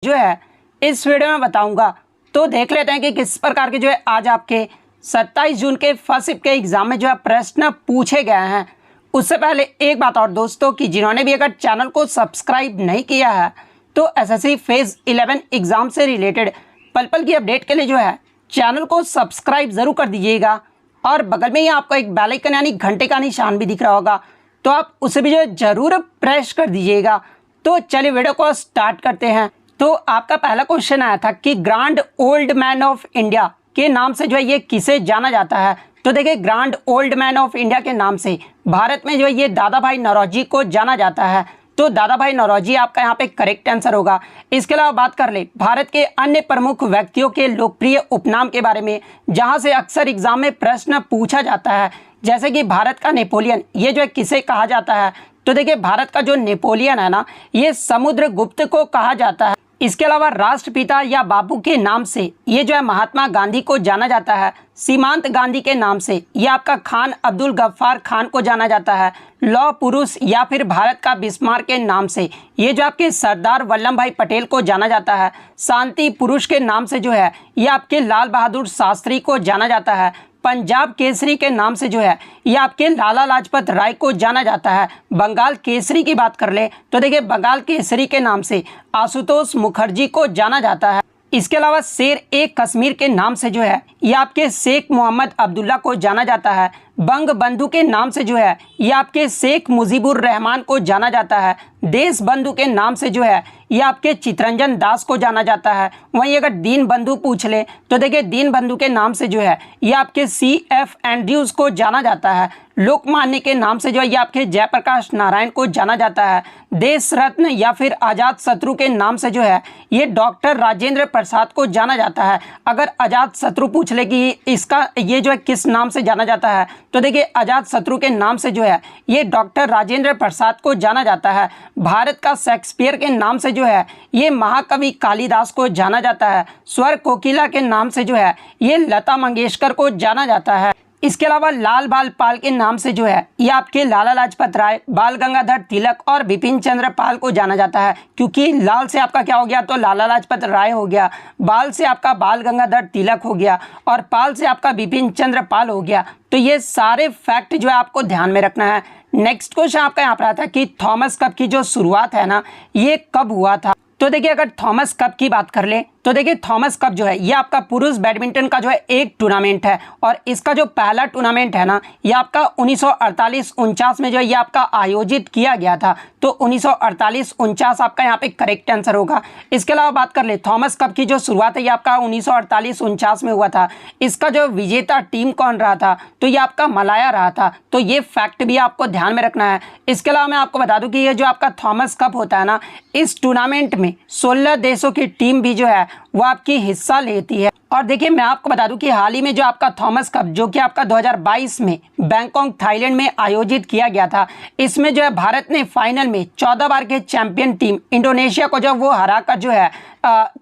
जो है इस वीडियो में बताऊंगा। तो देख लेते हैं कि किस प्रकार के जो है आज आपके 27 जून के फर्स्ट शिफ्ट के एग्जाम में जो है प्रश्न पूछे गए हैं। उससे पहले एक बात और दोस्तों कि जिन्होंने भी अगर चैनल को सब्सक्राइब नहीं किया है तो एसएससी फेज 11 एग्जाम से रिलेटेड पल पल की अपडेट के लिए जो है चैनल को सब्सक्राइब जरूर कर दीजिएगा और बगल में ही आपको एक बेल आइकन यानी घंटे का निशान भी दिख रहा होगा, तो आप उसे भी जो है जरूर प्रेस कर दीजिएगा। तो चलिए वीडियो को स्टार्ट करते हैं। तो आपका पहला क्वेश्चन आया था कि grand old man of India के नाम से जो है ये किसे जाना जाता है। तो देखिए grand old man of India के नाम से भारत में जो है ये दादा भाई नौरोजी को जाना जाता है। तो दादा भाई नौरोजी आपका यहाँ पे करेक्ट आंसर होगा। इसके अलावा बात कर ले भारत के अन्य प्रमुख व्यक्तियों के लोकप्रिय उपनाम के बारे में, जहाँ से अक्सर एग्जाम में प्रश्न पूछा जाता है, जैसे कि भारत का नेपोलियन, ये जो है किसे कहा जाता है। तो देखिए भारत का जो नेपोलियन है ना, ये समुद्रगुप्त को कहा जाता है। इसके अलावा राष्ट्रपिता या बापू के नाम से ये जो है महात्मा गांधी को जाना जाता है। सीमांत गांधी के नाम से ये आपका खान अब्दुल गफ्फार खान को जाना जाता है। लौह पुरुष या फिर भारत का बिस्मार्क के नाम से ये जो आपके सरदार वल्लभ भाई पटेल को जाना जाता है। शांति पुरुष के नाम से जो है ये आपके लाल बहादुर शास्त्री को जाना जाता है। पंजाब केसरी के नाम से जो है ये आपके लाला लाजपत राय को जाना जाता है। बंगाल केसरी की बात कर ले तो देखिए बंगाल केसरी के नाम से आशुतोष मुखर्जी को जाना जाता है। इसके अलावा शेर ए कश्मीर के नाम से जो है ये आपके शेख मोहम्मद अब्दुल्ला को जाना जाता है। बंग बंधु के नाम से जो है ये आपके शेख मुजीबुर रहमान को जाना जाता है। देश बंधु के नाम से जो है ये आपके चितरंजन दास को जाना जाता है। वहीं अगर दीन बंधु पूछ ले तो देखिए दीन बंधु के नाम से जो है ये आपके CF एंड्रयूज को जाना जाता है। लोकमान्य के नाम से जो है ये आपके जयप्रकाश नारायण को जाना जाता है। देश रत्न या फिर आजाद शत्रु के नाम से जो है ये डॉक्टर राजेंद्र प्रसाद को जाना जाता है। अगर आजाद शत्रु पूछ ले कि इसका ये जो है किस नाम से जाना जाता है, तो देखिए आजाद शत्रु के नाम से जो है ये डॉक्टर राजेंद्र प्रसाद को जाना जाता है। भारत का शेक्सपियर के नाम से जो है ये महाकवि कालिदास को जाना जाता है। स्वर कोकिला के नाम से जो है ये लता मंगेशकर को जाना जाता है। इसके अलावा लाल बाल पाल के नाम से जो है ये आपके लाला लाजपत राय, बाल गंगाधर तिलक और बिपिन चंद्र पाल को जाना जाता है। क्योंकि लाल से आपका क्या हो गया तो लाला लाजपत राय हो गया, बाल से आपका बाल गंगाधर तिलक हो गया और पाल से आपका बिपिन चंद्र पाल हो गया। तो ये सारे फैक्ट जो है आपको ध्यान में रखना है। नेक्स्ट क्वेश्चन आपका यहाँ पर आता है कि थॉमस कप की जो शुरुआत है ना, ये कब हुआ था। तो देखिए अगर थॉमस कप की बात कर ले तो देखिए थॉमस कप जो है ये आपका पुरुष बैडमिंटन का जो है एक टूर्नामेंट है और इसका जो पहला टूर्नामेंट है ना, ये आपका 1948-49 में जो है ये आपका आयोजित किया गया था। तो 1948-49 आपका यहाँ पे करेक्ट आंसर होगा। इसके अलावा बात कर ले थॉमस कप की जो शुरुआत है ये आपका 1948-49 में हुआ था। इसका जो विजेता टीम कौन रहा था तो ये आपका मलाया रहा था। तो ये फैक्ट भी आपको ध्यान में रखना है। इसके अलावा मैं आपको बता दूं कि ये जो आपका थॉमस कप होता है ना, इस टूर्नामेंट में 16 देशों की टीम भी जो है वो आपकी हिस्सा लेती है। और देखिए मैं आपको बता दूं कि हाल ही में जो आपका थॉमस कप जो कि आपका 2022 में बैंकॉक थाईलैंड में आयोजित किया गया था, इसमें जो है भारत ने फाइनल में 14 बार के चैंपियन टीम इंडोनेशिया को जो वो हराकर जो है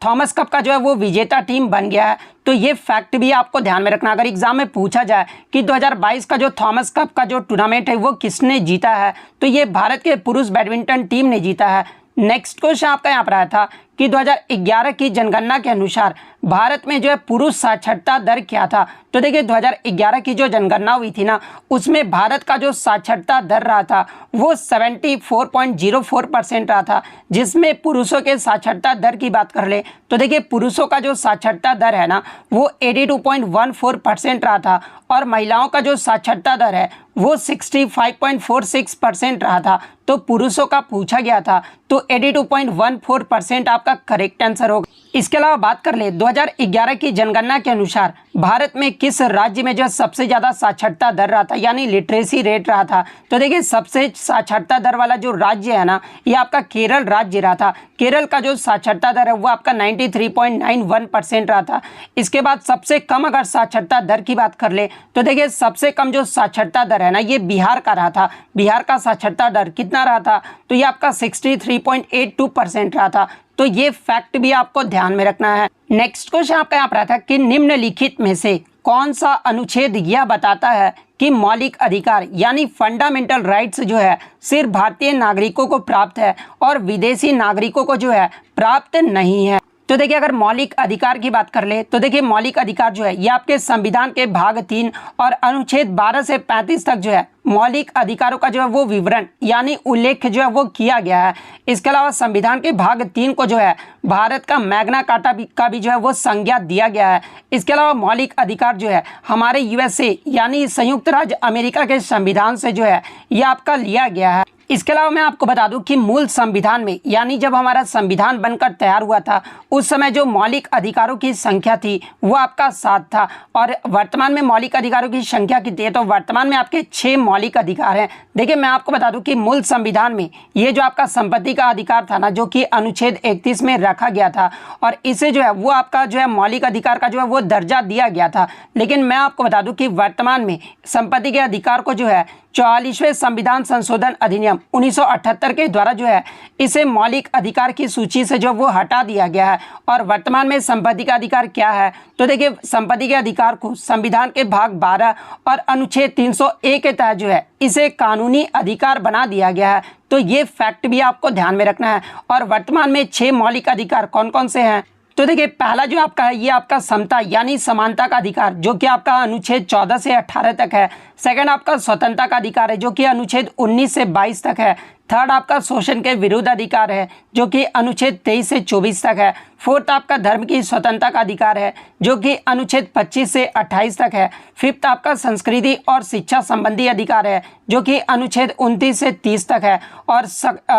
थॉमस कप का जो है वो विजेता टीम बन गया है। तो ये फैक्ट भी आपको ध्यान में रखना। अगर एग्जाम में पूछा जाए कि 2022 का जो थॉमस कप का जो टूर्नामेंट है वो किसने जीता है, तो ये भारत के पुरुष बैडमिंटन टीम ने जीता है। नेक्स्ट क्वेश्चन आपका यहाँ पर आया था कि 2011 की जनगणना के अनुसार भारत में जो है पुरुष साक्षरता दर क्या था। तो देखिए 2011 की जो जनगणना हुई थी ना, उसमें भारत का जो साक्षरता दर रहा था वो 74.04% रहा था। जिसमें पुरुषों के साक्षरता दर की बात कर ले तो देखिए पुरुषों का जो साक्षरता दर है ना वो 82.14% रहा था और महिलाओं का जो साक्षरता दर है वो 65.46% रहा था। तो पुरुषों का पूछा गया था तो 82.14% आपका करेक्ट आंसर होगा। इसके अलावा बात कर ले 2011 की जनगणना के अनुसार भारत में किस राज्य में जो सबसे ज़्यादा साक्षरता दर रहा था यानी लिटरेसी रेट रहा था। तो देखिए सबसे साक्षरता दर वाला जो राज्य है ना, ये आपका केरल राज्य रहा था। केरल का जो साक्षरता दर है वो आपका 93.91% रहा था। इसके बाद सबसे कम अगर साक्षरता दर की बात कर ले तो देखिए सबसे कम जो साक्षरता दर है ना, ये बिहार का रहा था। बिहार का साक्षरता दर कितना रहा था तो ये आपका 63.82% रहा था। तो ये फैक्ट भी आपको ध्यान में रखना है। नेक्स्ट क्वेश्चन आपका यहाँ पर आता है कि निम्नलिखित में से कौन सा अनुच्छेद यह बताता है कि मौलिक अधिकार यानी फंडामेंटल राइट्स जो है सिर्फ भारतीय नागरिकों को प्राप्त है और विदेशी नागरिकों को जो है प्राप्त नहीं है। तो देखिए अगर मौलिक अधिकार की बात कर ले तो देखिए मौलिक अधिकार जो है ये आपके संविधान के भाग 3 और अनुच्छेद 12 से 35 तक जो है मौलिक अधिकारों का जो है वो विवरण यानी उल्लेख जो है वो किया गया है। इसके अलावा संविधान के भाग 3 को जो है भारत का मैग्ना कार्टा का भी जो है वो संज्ञा दिया गया है। इसके अलावा मौलिक अधिकार जो है हमारे यूएसए यानी संयुक्त राज्य अमेरिका के संविधान से जो है ये आपका लिया गया है। इसके अलावा मैं आपको बता दूं कि मूल संविधान में यानी जब हमारा संविधान बनकर तैयार हुआ था उस समय जो मौलिक अधिकारों की संख्या थी वो आपका 7 था और वर्तमान में मौलिक अधिकारों की संख्या कितनी है तो वर्तमान में आपके 6 मौलिक अधिकार हैं। देखिए मैं आपको बता दूं कि मूल संविधान में ये जो आपका संपत्ति का अधिकार था ना जो कि अनुच्छेद 31 में रखा गया था और इसे जो है वो आपका जो है मौलिक अधिकार का जो है वो दर्जा दिया गया था। लेकिन मैं आपको बता दूं कि वर्तमान में संपत्ति के अधिकार को जो है 44वें संविधान संशोधन अधिनियम 1978 के द्वारा जो है इसे मौलिक अधिकार की सूची से जो वो हटा दिया गया है। और वर्तमान में संपत्ति का अधिकार क्या है तो देखिए संपत्ति के अधिकार को संविधान के भाग 12 और अनुच्छेद 301 के तहत जो है इसे कानूनी अधिकार बना दिया गया है। तो ये फैक्ट भी आपको ध्यान में रखना है। और वर्तमान में 6 मौलिक अधिकार कौन कौन से हैं तो देखिए पहला जो आपका है ये आपका समता यानी समानता का अधिकार जो कि आपका अनुच्छेद 14 से 18 तक है। सेकंड आपका स्वतंत्रता का अधिकार है जो कि अनुच्छेद 19 से 22 तक है। थर्ड आपका शोषण के विरुद्ध अधिकार है जो कि अनुच्छेद 23 से 24 तक है। फोर्थ आपका धर्म की स्वतंत्रता का अधिकार है जो कि अनुच्छेद 25 से 28 तक है। फिफ्थ आपका संस्कृति और शिक्षा संबंधी अधिकार है जो कि अनुच्छेद 29 से 30 तक है। और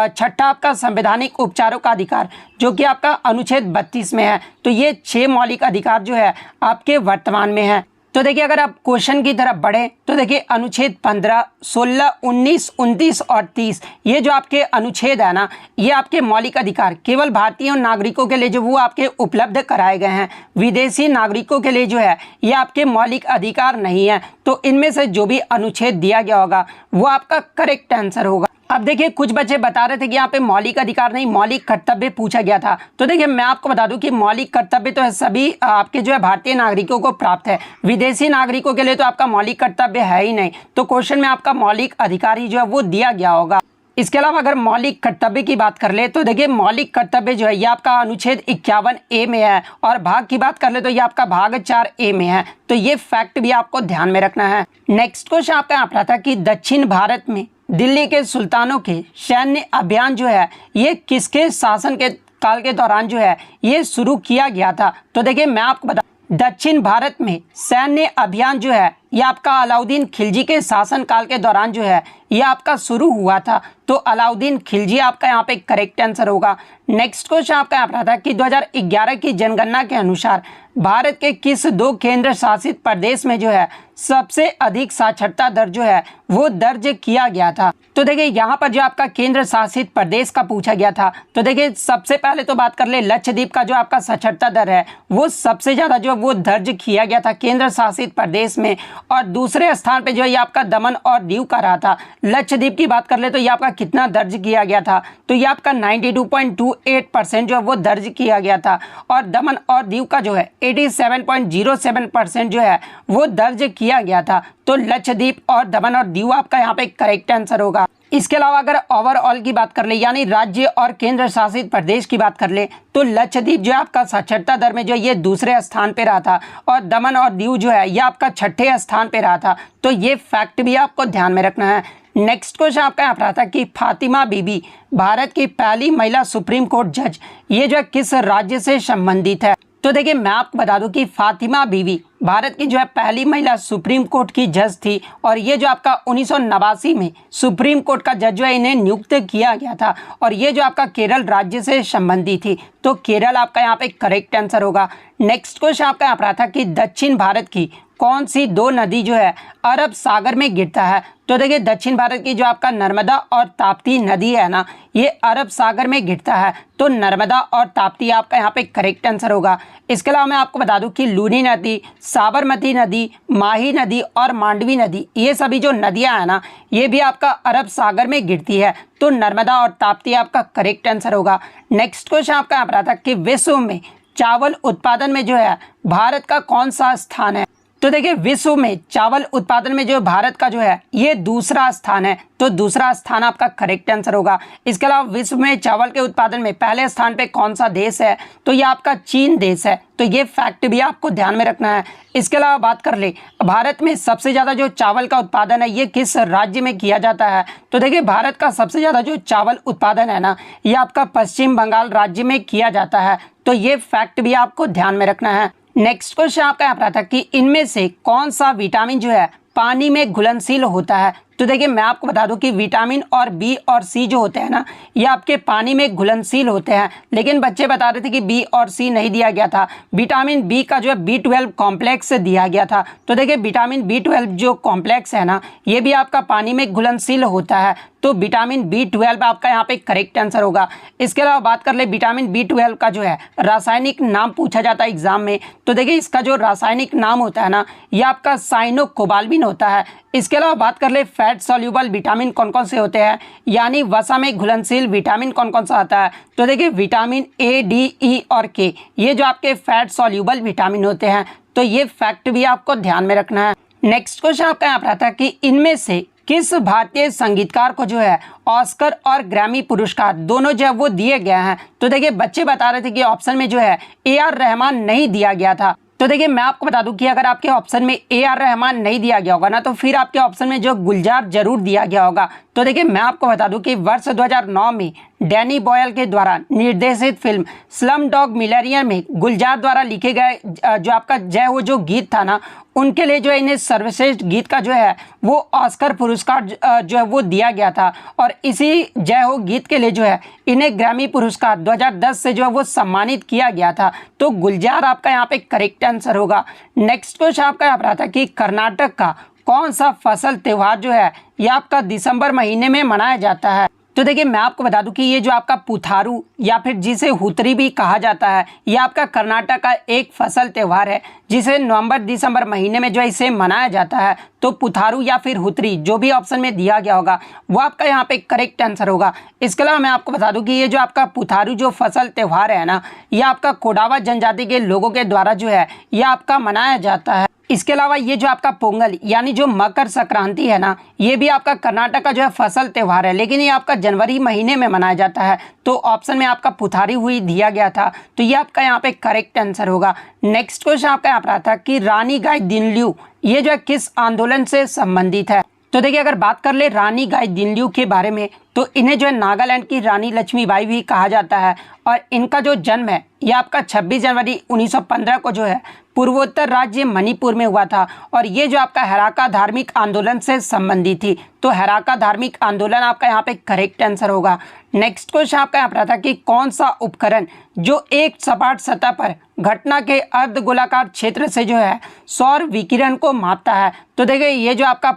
छठा आपका संवैधानिक उपचारों का अधिकार जो कि आपका अनुच्छेद 32 में है। तो ये 6 मौलिक अधिकार जो है आपके वर्तमान में है। तो देखिए अगर आप क्वेश्चन की तरफ बढ़े तो देखिए अनुच्छेद 15, 16, 19, 29 और 30 ये जो आपके अनुच्छेद है ना ये आपके मौलिक अधिकार केवल भारतीय नागरिकों के लिए जो वो आपके उपलब्ध कराए गए हैं। विदेशी नागरिकों के लिए जो है ये आपके मौलिक अधिकार नहीं है। तो इनमें से जो भी अनुच्छेद दिया गया होगा वो आपका करेक्ट आंसर होगा। अब देखिए कुछ बच्चे बता रहे थे कि यहाँ पे मौलिक अधिकार नहीं मौलिक कर्तव्य पूछा गया था। तो देखिए मैं आपको बता दूं कि मौलिक कर्तव्य तो है सभी आपके जो है भारतीय नागरिकों को प्राप्त है। विदेशी नागरिकों के लिए तो आपका मौलिक कर्तव्य है ही नहीं। तो क्वेश्चन में आपका मौलिक अधिकार ही जो है वो दिया गया होगा। इसके अलावा अगर मौलिक कर्तव्य की बात कर ले तो देखिए मौलिक कर्तव्य जो है ये आपका अनुच्छेद 51A में है और भाग की बात कर ले तो ये आपका भाग 4A में है। तो ये फैक्ट भी आपको ध्यान में रखना है। नेक्स्ट क्वेश्चन आपका यहाँ पर था कि दक्षिण भारत में दिल्ली के सुल्तानों के सैन्य अभियान जो है ये किसके शासन के काल के दौरान जो है ये शुरू किया गया था। तो देखिए मैं आपको बता दक्षिण भारत में सैन्य अभियान जो है ये आपका अलाउद्दीन खिलजी के शासन काल के दौरान जो है ये आपका शुरू हुआ था। तो अलाउद्दीन खिलजी आपका यहाँ पे करेक्ट आंसर होगा। नेक्स्ट क्वेश्चन आपका यहाँ पर था कि 2011 की जनगणना के अनुसार भारत के किस 2 केंद्र शासित प्रदेश में जो है सबसे अधिक साक्षरता दर जो है वो दर्ज किया गया था। तो देखिए यहाँ पर जो आपका केंद्र शासित प्रदेश का पूछा गया था तो देखिए सबसे पहले तो बात कर ले लक्षद्वीप का जो आपका साक्षरता दर है वो सबसे ज़्यादा जो वो दर्ज किया गया था केंद्र शासित प्रदेश में। और दूसरे स्थान पे जो है ये आपका दमन और दीव का रहा था। लक्षद्वीप की बात कर ले तो ये आपका कितना दर्ज किया गया था तो ये आपका 92.28% जो है वो दर्ज किया गया था। और दमन और दीव का जो है 87.07% जो है वो दर्ज किया गया था। तो लक्षद्वीप और दमन और दीव आपका यहाँ पे करेक्ट आंसर होगा। इसके अलावा अगर ओवरऑल की बात कर ले यानी राज्य और केंद्र शासित प्रदेश की बात कर ले तो लक्षद्वीप जो है आपका साक्षरता दर में जो ये दूसरे स्थान पे रहा था और दमन और दीव जो है ये आपका 6ठे स्थान पे रहा था। तो ये फैक्ट भी आपको ध्यान में रखना है। नेक्स्ट क्वेश्चन आपका यहाँ पर था कि फातिमा बीबी भारत की पहली महिला सुप्रीम कोर्ट जज ये जो है किस राज्य से संबंधित है। तो देखिए मैं आपको बता दूं कि फातिमा बीबी भारत की जो है पहली महिला सुप्रीम कोर्ट की जज थी और ये जो आपका 1989 में सुप्रीम कोर्ट का जज जो है इन्हें नियुक्त किया गया था और ये जो आपका केरल राज्य से संबंधित थी। तो केरल आपका यहाँ पे करेक्ट आंसर होगा। नेक्स्ट क्वेश्चन आपका यहाँ पर था कि दक्षिण भारत की कौन सी 2 नदी जो है अरब सागर में गिरता है। तो देखिए दक्षिण भारत की जो आपका नर्मदा और ताप्ती नदी है ना ये अरब सागर में गिरता है। तो नर्मदा और ताप्ती आपका यहाँ पे करेक्ट आंसर होगा। इसके अलावा मैं आपको बता दूं कि लूनी नदी, साबरमती नदी, माही नदी और मांडवी नदी ये सभी जो नदियां हैं ना ये भी आपका अरब सागर में गिरती है। तो नर्मदा और ताप्ती आपका करेक्ट आंसर होगा। नेक्स्ट क्वेश्चन आपका यहाँ पर था कि विश्व में चावल उत्पादन में जो है भारत का कौन सा स्थान है। तो देखिए विश्व में चावल उत्पादन में जो भारत का जो है ये दूसरा स्थान है, तो दूसरा स्थान आपका करेक्ट आंसर होगा। इसके अलावा विश्व में चावल के उत्पादन में पहले स्थान पे कौन सा देश है, तो ये आपका चीन देश है, तो ये फैक्ट भी आपको ध्यान में रखना है। इसके अलावा बात कर ले भारत में सबसे ज़्यादा जो चावल का उत्पादन है ये किस राज्य में किया जाता है, तो देखिए भारत का सबसे ज़्यादा जो चावल उत्पादन है ना ये आपका पश्चिम बंगाल राज्य में किया जाता है, तो ये फैक्ट भी आपको ध्यान में रखना है। नेक्स्ट क्वेश्चन आपका यहाँ पर आता है कि इनमें से कौन सा विटामिन जो है पानी में घुलनशील होता है, तो देखिए मैं आपको बता दूं कि विटामिन और बी और सी जो होते हैं ना ये आपके पानी में घुलनशील होते हैं, लेकिन बच्चे बता रहे थे कि बी और सी नहीं दिया गया था, विटामिन बी का जो है B12 कॉम्प्लेक्स दिया गया था। तो देखिए विटामिन B12 जो कॉम्प्लेक्स है ना ये भी आपका पानी में घुलनशील होता है, तो विटामिन B12 आपका यहाँ पे करेक्ट आंसर होगा। इसके अलावा बात कर ले विटामिन B12 का जो है रासायनिक नाम पूछा जाता है एग्जाम में, तो देखिए इसका जो रासायनिक नाम होता है ना ये आपका साइनोकोबाल्मिन होता है। इसके अलावा बात कर ले फैट सॉल्यूबल विटामिन कौन कौन से होते हैं, यानी वसा में घुलनशील विटामिन कौन कौन सा आता है, तो देखिए विटामिन A, D, E और K ये जो आपके फैट सॉल्यूबल विटामिन होते हैं, तो ये फैक्ट भी आपको ध्यान में रखना है। नेक्स्ट क्वेश्चन आपका यहाँ पर आता है कि इनमें से किस भारतीय संगीतकार को जो है ऑस्कर और ग्रैमी पुरस्कार दोनों जो है वो दिए गए हैं, तो देखिए बच्चे बता रहे थे कि ऑप्शन में जो है AR रहमान नहीं दिया गया था, तो देखिए मैं आपको बता दूं कि अगर आपके ऑप्शन में AR रहमान नहीं दिया गया होगा ना तो फिर आपके ऑप्शन में जो गुलजार जरूर दिया गया होगा। तो देखिए मैं आपको बता दूं कि वर्ष 2009 में डैनी बॉयल के द्वारा निर्देशित फिल्म स्लम डॉग मिलियनेयर में गुलजार द्वारा लिखे गए जो आपका जय हो जो गीत था ना उनके लिए जो है इन्हें सर्वश्रेष्ठ गीत का जो है वो ऑस्कर पुरस्कार जो है वो दिया गया था, और इसी जय हो गीत के लिए जो है इन्हें ग्रैमी पुरस्कार 2010 से जो है वो सम्मानित किया गया था, तो गुलजार आपका यहाँ पे करेक्ट आंसर होगा। नेक्स्ट क्वेश्चन आपका यहाँ पर आता है कि कर्नाटक का कौन सा फसल त्यौहार जो है ये आपका दिसंबर महीने में मनाया जाता है, तो देखिए मैं आपको बता दूं कि ये जो आपका पुथारू या फिर जिसे हुतरी भी कहा जाता है ये आपका कर्नाटक का एक फसल त्यौहार है जिसे नवंबर दिसंबर महीने में जो है इसे मनाया जाता है, तो पुथारू या फिर हुतरी जो भी ऑप्शन में दिया गया होगा वो आपका यहाँ पे करेक्ट आंसर होगा। इसके अलावा मैं आपको बता दूं कि ये जो आपका पुथारू जो फसल त्यौहार है ना ये आपका कोडावा जनजाति के लोगों के द्वारा जो है ये आपका मनाया जाता है। इसके अलावा ये जो आपका पोंगल यानी जो मकर संक्रांति है ना ये भी आपका कर्नाटक का जो है फसल त्यौहार है, लेकिन ये आपका जनवरी महीने में मनाया जाता है, तो ऑप्शन में आपका पुथारी हुई दिया गया था, तो ये आपका यहाँ पे करेक्ट आंसर होगा। नेक्स्ट क्वेश्चन आपका यहाँ पर आता है कि रानी गाय दिनलियू ये जो है किस आंदोलन से संबंधित है, तो देखिए अगर बात कर ले रानी गाय दिनलियू के बारे में तो इन्हें जो है नागालैंड की रानी लक्ष्मीबाई भी कहा जाता है, और इनका जो जन्म है ये आपका 26 जनवरी 1915 को जो है पूर्वोत्तर राज्य मणिपुर में हुआ था, और ये जो आपका हैराका धार्मिक आंदोलन से संबंधित थी, तो हैराका धार्मिक आंदोलन आपका यहाँ पे करेक्ट आंसर होगा। नेक्स्ट क्वेश्चन आपका यहाँ पर आता है कि कौन सा उपकरण जो एक सपाट सतह पर घटना के अर्धगोलाकार क्षेत्र से जो है सौर विकिरण को मापता है, तो देखिए ये जो आपका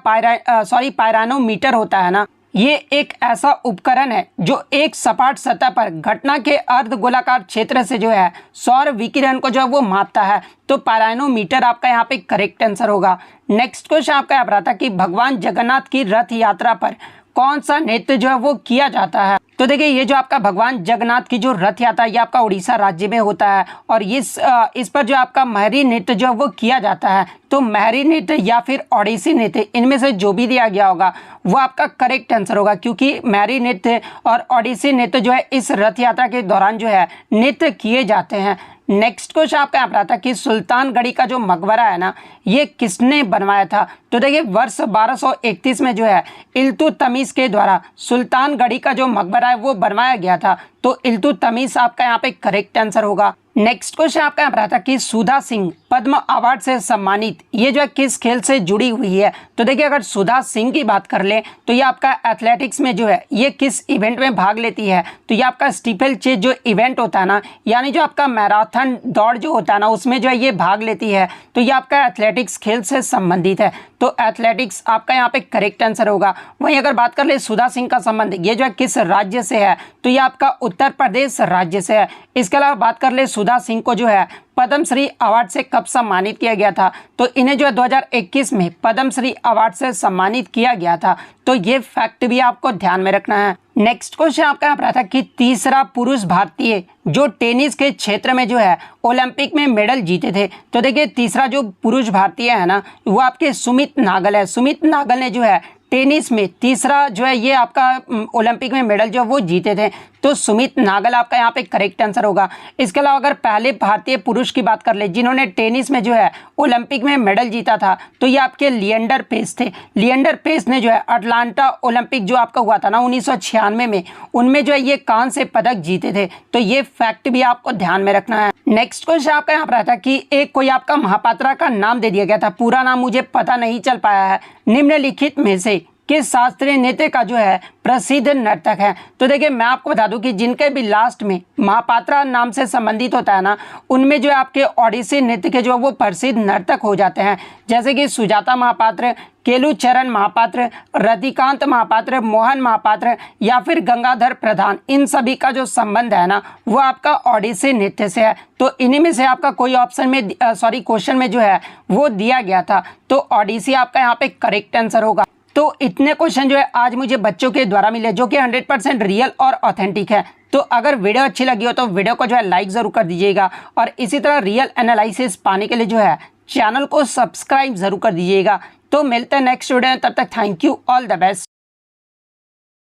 पायरानोमीटर होता है ना ये एक ऐसा उपकरण है जो एक सपाट सतह पर घटना के अर्धगोलाकार क्षेत्र से जो है सौर विकिरण को जो है वो मापता है, तो पायरानोमीटर आपका यहाँ पे करेक्ट आंसर होगा। नेक्स्ट क्वेश्चन आपका यहाँ पर आता है कि भगवान जगन्नाथ की रथ यात्रा पर कौन सा नृत्य जो है वो किया जाता है, तो देखिए ये जो आपका भगवान जगन्नाथ की जो रथ यात्रा ये आपका उड़ीसा राज्य में होता है, और इस पर जो आपका महरी नृत्य जो है वो किया जाता है, तो महरी नृत्य या फिर ओडिसी नृत्य इनमें से जो भी दिया गया होगा वो आपका करेक्ट आंसर होगा, क्योंकि महरी नृत्य और ओडिसी नृत्य जो है इस रथ यात्रा के दौरान जो है नृत्य किए जाते हैं। नेक्स्ट क्वेश्चन आपका यहाँ पर आता है कि सुल्तानगढ़ी का जो मकबरा है ना ये किसने बनवाया था, तो देखिए वर्ष 1231 में जो है इल्तुतमिश के द्वारा सुल्तानगढ़ी का जो मकबरा है वो बनवाया गया था, तो इल्तुतमिश आपका यहाँ पे करेक्ट आंसर होगा। नेक्स्ट क्वेश्चन आपका यहाँ पर आता है कि सुधा सिंह पद्म अवार्ड से सम्मानित ये जो है किस खेल से जुड़ी हुई है, तो देखिए अगर सुधा सिंह की बात कर ले तो ये आपका एथलेटिक्स में जो है ये किस इवेंट में भाग लेती है, तो ये आपका स्टीपल चेज जो इवेंट होता है ना यानी जो आपका मैराथन दौड़ जो होता है ना उसमें जो है ये भाग लेती है, तो ये आपका एथलेटिक्स खेल से संबंधित है, तो एथलेटिक्स आपका यहाँ पे करेक्ट आंसर होगा। वहीं अगर बात कर ले सुधा सिंह का संबंध ये जो है किस राज्य से है, तो ये आपका उत्तर प्रदेश राज्य से है। इसके अलावा बात कर ले सुधा सिंह को जो है पद्मश्री अवार्ड से कब सम्मानित किया गया था? तो इन्हें जो है 2021 में पद्मश्री अवार्ड से सम्मानित किया गया था। तो ये फैक्ट भी आपको ध्यान में रखना है। नेक्स्ट क्वेश्चन आपका यहाँ पर आता है कि तीसरा पुरुष भारतीय जो टेनिस के क्षेत्र में जो है ओलंपिक में मेडल जीते थे। तो देखिए तीसरा जो पुरुष भारतीय है ना, वो आपके सुमित नागल है। सुमित नागल ने जो है टेनिस में तीसरा जो है ये आपका ओलंपिक में मेडल जो वो जीते थे। तो सुमित नागल आपका यहाँ पे करेक्ट आंसर होगा। इसके अलावा अगर पहले भारतीय पुरुष की बात कर ले जिन्होंने टेनिस में जो है ओलंपिक में मेडल जीता था, तो ये आपके लिएंडर पेस थे। लिएंडर पेस ने जो है अटलांटा ओलंपिक जो आपका हुआ था ना 1996 में, उनमें जो है ये कांस्य पदक जीते थे। तो ये फैक्ट भी आपको ध्यान में रखना है। नेक्स्ट क्वेश्चन आपका यहाँ पर आता है कि एक कोई आपका महापात्रा का नाम दे दिया गया था, पूरा नाम मुझे पता नहीं चल पाया है, निम्नलिखित में से किस शास्त्रीय नृत्य का जो है प्रसिद्ध नर्तक है? तो देखिए मैं आपको बता दूं कि जिनके भी लास्ट में महापात्रा नाम से संबंधित होता है ना, उनमें जो है आपके ओडिसी नृत्य के जो वो प्रसिद्ध नर्तक हो जाते हैं, जैसे कि सुजाता महापात्र, केलुचरण महापात्र, रतिकांत महापात्र, मोहन महापात्र या फिर गंगाधर प्रधान। इन सभी का जो संबंध है ना वो आपका ओडिसी नृत्य से है। तो इन्हीं में से आपका कोई ऑप्शन में क्वेश्चन में जो है वो दिया गया था। तो ओडिसी आपका यहाँ पे करेक्ट आंसर होगा। तो इतने क्वेश्चन जो है आज मुझे बच्चों के द्वारा मिले जो कि 100% रियल और ऑथेंटिक है। तो अगर वीडियो अच्छी लगी हो तो वीडियो को जो है लाइक ज़रूर कर दीजिएगा और इसी तरह रियल एनालिसिस पाने के लिए जो है चैनल को सब्सक्राइब ज़रूर कर दीजिएगा। तो मिलते हैं नेक्स्ट वीडियो में, तब तक thank you, all the best.